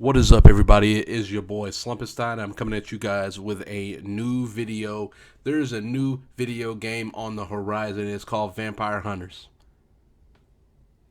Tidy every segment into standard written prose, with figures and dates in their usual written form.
What is up, everybody? It is your boy Slumpenstein. I'm coming at you guys with a new video. There's a new video game on the horizon. It's called Vampire Hunters.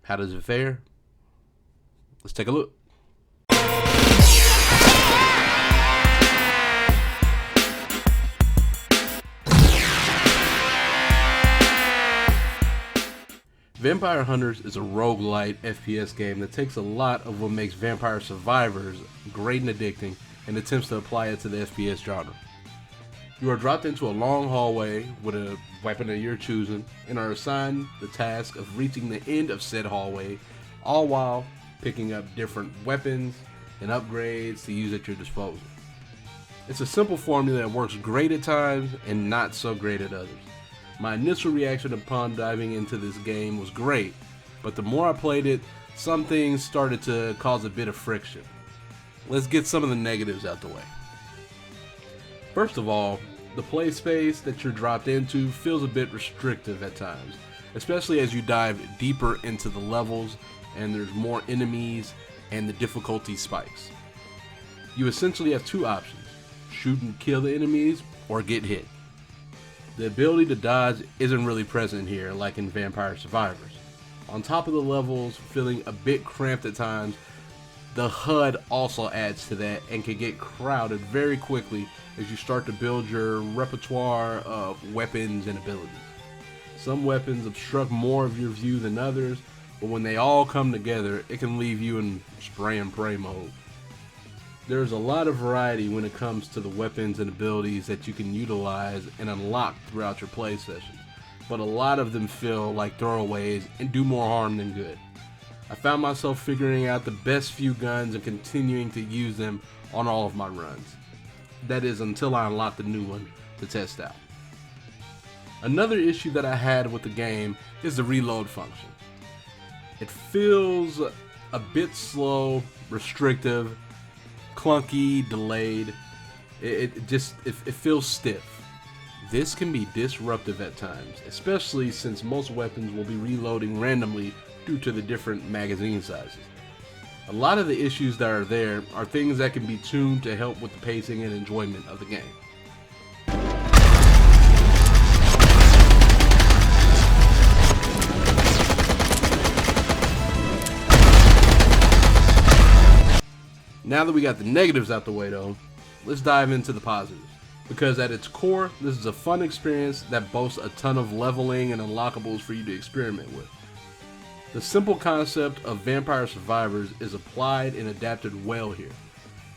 How does it fare? Let's take a look. Vampire Hunters is a roguelite FPS game that takes a lot of what makes Vampire Survivors great and addicting and attempts to apply it to the FPS genre. You are dropped into a long hallway with a weapon of your choosing and are assigned the task of reaching the end of said hallway, all while picking up different weapons and upgrades to use at your disposal. It's a simple formula that works great at times and not so great at others. My initial reaction upon diving into this game was great, but the more I played it, some things started to cause a bit of friction. Let's get some of the negatives out the way. First of all, the play space that you're dropped into feels a bit restrictive at times, especially as you dive deeper into the levels and there's more enemies and the difficulty spikes. You essentially have two options: shoot and kill the enemies or get hit. The ability to dodge isn't really present here like in Vampire Survivors. On top of the levels feeling a bit cramped at times, the HUD also adds to that and can get crowded very quickly as you start to build your repertoire of weapons and abilities. Some weapons obstruct more of your view than others, but when they all come together, it can leave you in spray and pray mode. There's a lot of variety when it comes to the weapons and abilities that you can utilize and unlock throughout your play sessions, but a lot of them feel like throwaways and do more harm than good. I found myself figuring out the best few guns and continuing to use them on all of my runs. That is, until I unlock the new one to test out. Another issue that I had with the game is the reload function. It feels a bit slow, restrictive, clunky, delayed. It feels stiff. This can be disruptive at times, especially since most weapons will be reloading randomly due to the different magazine sizes. A lot of the issues that are there are things that can be tuned to help with the pacing and enjoyment of the game. Now that we got the negatives out the way though, let's dive into the positives. Because at its core, this is a fun experience that boasts a ton of leveling and unlockables for you to experiment with. The simple concept of Vampire Survivors is applied and adapted well here.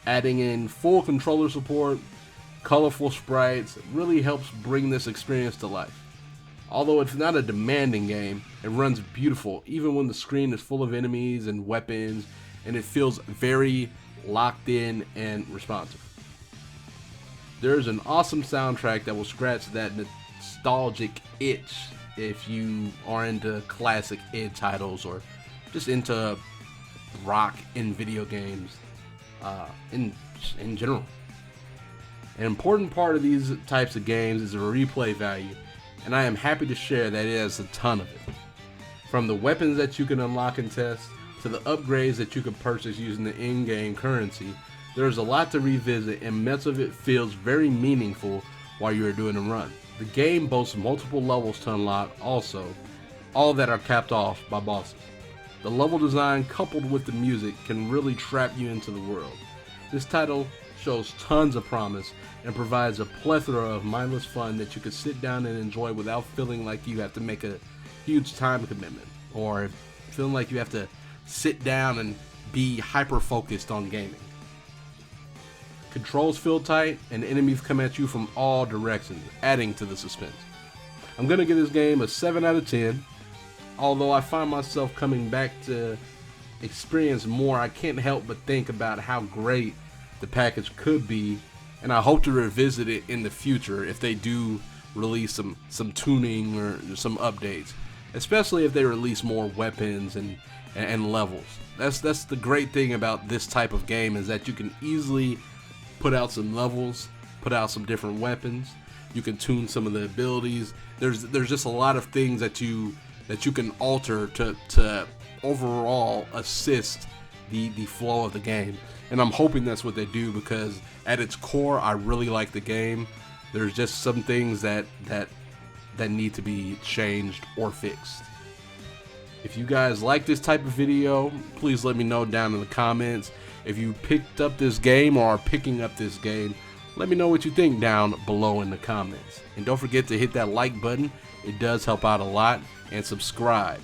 Adding in full controller support, colorful sprites really helps bring this experience to life. Although it's not a demanding game, it runs beautiful even when the screen is full of enemies and weapons, and it feels very locked in and responsive. There's an awesome soundtrack that will scratch that nostalgic itch if you are into classic id titles or just into rock in video games in general. An important part of these types of games is the replay value, and I am happy to share that it has a ton of it. From the weapons that you can unlock and test, to the upgrades that you can purchase using the in-game currency, there's a lot to revisit and much of it feels very meaningful while you are doing a run. The game boasts multiple levels to unlock also, all that are capped off by bosses. The level design coupled with the music can really trap you into the world. This title shows tons of promise and provides a plethora of mindless fun that you can sit down and enjoy without feeling like you have to make a huge time commitment or feeling like you have to sit down and be hyper focused on gaming. Controls feel tight and enemies come at you from all directions, adding to the suspense. I'm gonna give this game a 7 out of 10. Although I find myself coming back to experience more, I can't help but think about how great the package could be, and I hope to revisit it in the future if they do release some tuning or some updates, especially if they release more weapons and levels. That's the great thing about this type of game, is that you can easily put out some levels, put out some different weapons. You can tune some of the abilities. There's just a lot of things that you can alter to overall assist the flow of the game. And I'm hoping that's what they do, because at its core, I really like the game. There's just some things that need to be changed or fixed. If you guys like this type of video, please let me know down in the comments. If you picked up this game or are picking up this game, let me know what you think down below in the comments. And don't forget to hit that like button. It does help out a lot. And subscribe.